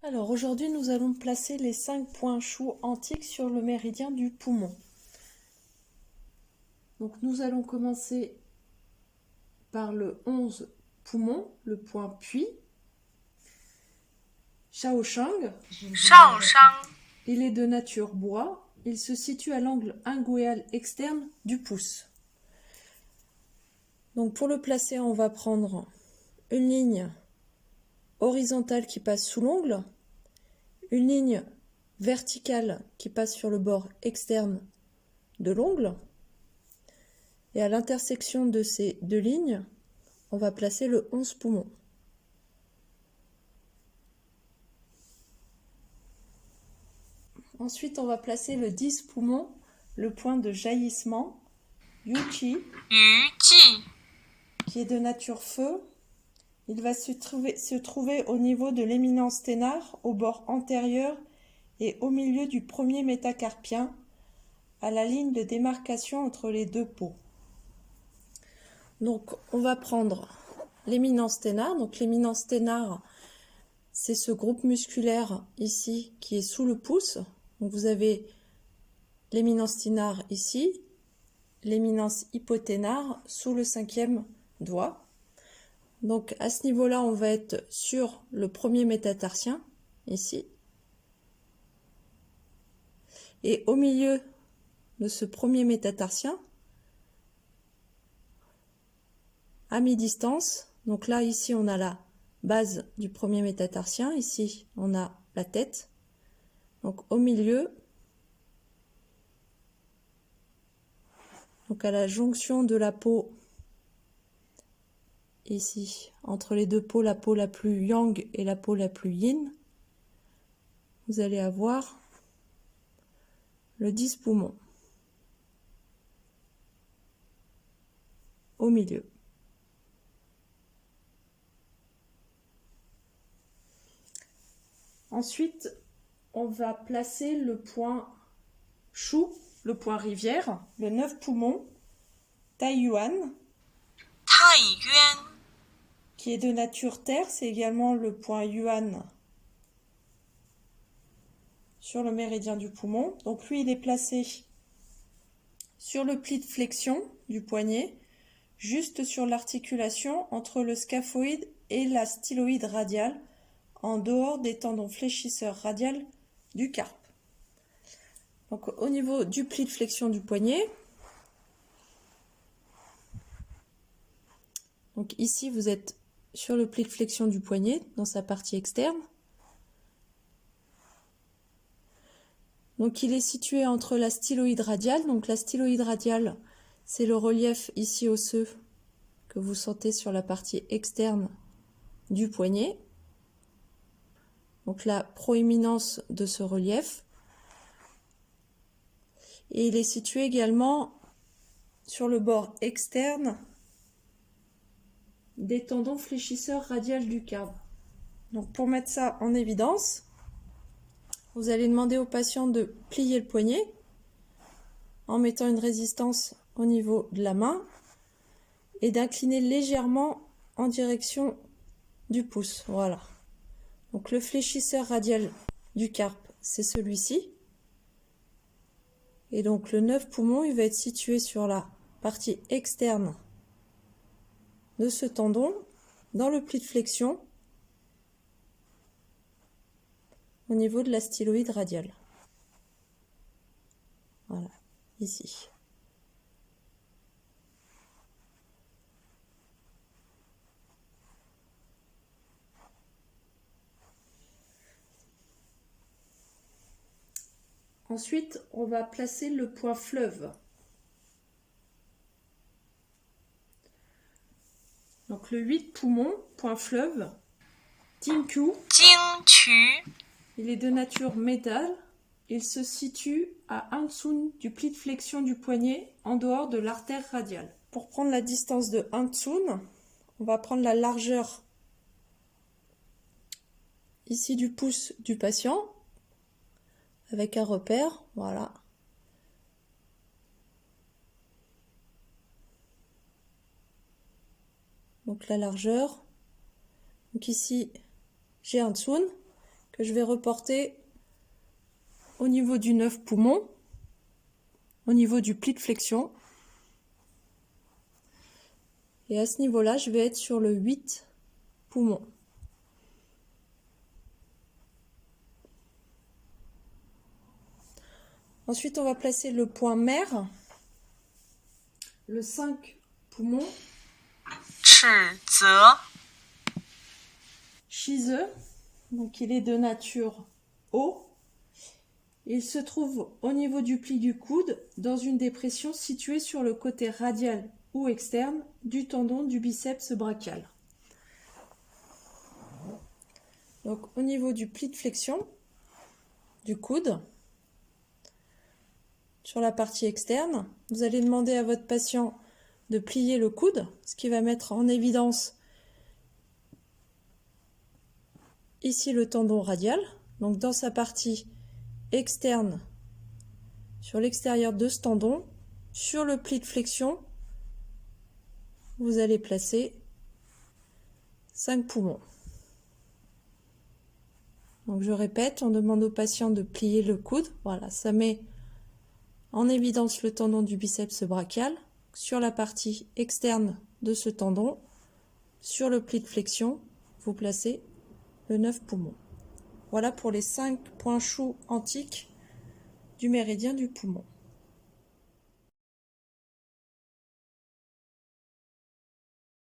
Alors aujourd'hui, nous allons placer les 5 points chauds antiques sur le méridien du poumon. Donc nous allons commencer par le 11 poumon, le point puits. Shaoshang. Il est de nature bois. Il se situe à l'angle ingouéal externe du pouce. Donc pour le placer, on va prendre une ligne horizontale qui passe sous l'ongle, une ligne verticale qui passe sur le bord externe de l'ongle, et à l'intersection de ces deux lignes, on va placer le 11 poumon. Ensuite, on va placer le 10 poumon, le point de jaillissement, Yuqi, qui est de nature feu. Il va se trouver au niveau de l'éminence thénard, au bord antérieur et au milieu du premier métacarpien, à la ligne de démarcation entre les deux peaux. Donc, on va prendre l'éminence thénard. Donc, l'éminence thénard, c'est ce groupe musculaire ici qui est sous le pouce. Donc, vous avez l'éminence thénard ici, l'éminence hypothénare sous le 5e doigt. Donc, à ce niveau-là, on va être sur le premier métatarsien, ici. Et au milieu de ce premier métatarsien, à mi-distance, donc là, ici, on a la base du premier métatarsien, ici, on a la tête. Donc, au milieu, donc à la jonction de la peau, ici, entre les deux peaux, la peau la plus yang et la peau la plus yin, vous allez avoir le 10 poumon au milieu. Ensuite, on va placer le point chou, le point rivière, le 9 poumon, Taiyuan, qui est de nature terre, c'est également le point yuan sur le méridien du poumon. Donc lui, il est placé sur le pli de flexion du poignet, juste sur l'articulation entre le scaphoïde et la styloïde radiale, en dehors des tendons fléchisseurs radial du carpe. Donc au niveau du pli de flexion du poignet, donc ici vous êtes sur le pli de flexion du poignet dans sa partie externe. Donc il est situé entre la styloïde radiale. Donc la styloïde radiale, c'est le relief ici osseux que vous sentez sur la partie externe du poignet. Donc la proéminence de ce relief. Et il est situé également sur le bord externe des tendons fléchisseurs radial du carpe. Donc pour mettre ça en évidence, vous allez demander au patient de plier le poignet en mettant une résistance au niveau de la main et d'incliner légèrement en direction du pouce. Voilà. Donc le fléchisseur radial du carpe, c'est celui-ci. Et donc le 9 poumon, il va être situé sur la partie externe de ce tendon, dans le pli de flexion, au niveau de la styloïde radiale. Voilà, ici. Ensuite, on va placer le point fleuve. Donc le 8 poumon, point fleuve, Jingqiu. Il est de nature métal. Il se situe à 1 tsun du pli de flexion du poignet, en dehors de l'artère radiale. Pour prendre la distance de 1 tsun, on va prendre la largeur ici du pouce du patient, avec un repère, voilà. Donc la largeur. Donc ici, j'ai un tsun que je vais reporter au niveau du 9 poumon, au niveau du pli de flexion. Et à ce niveau-là, je vais être sur le 8 poumon. Ensuite, on va placer le point mère, le 5 poumon, Shize, donc il est de nature eau. Il se trouve au niveau du pli du coude, dans une dépression située sur le côté radial ou externe du tendon du biceps brachial. Donc au niveau du pli de flexion du coude, sur la partie externe, vous allez demander à votre patient de plier le coude, ce qui va mettre en évidence ici le tendon radial. Donc dans sa partie externe, sur l'extérieur de ce tendon, sur le pli de flexion, vous allez placer 5 poumons. Donc je répète, on demande au patient de plier le coude. Voilà, ça met en évidence le tendon du biceps brachial. Sur la partie externe de ce tendon, sur le pli de flexion, vous placez le 9 poumons. Voilà pour les 5 points chauds antiques du méridien du poumon.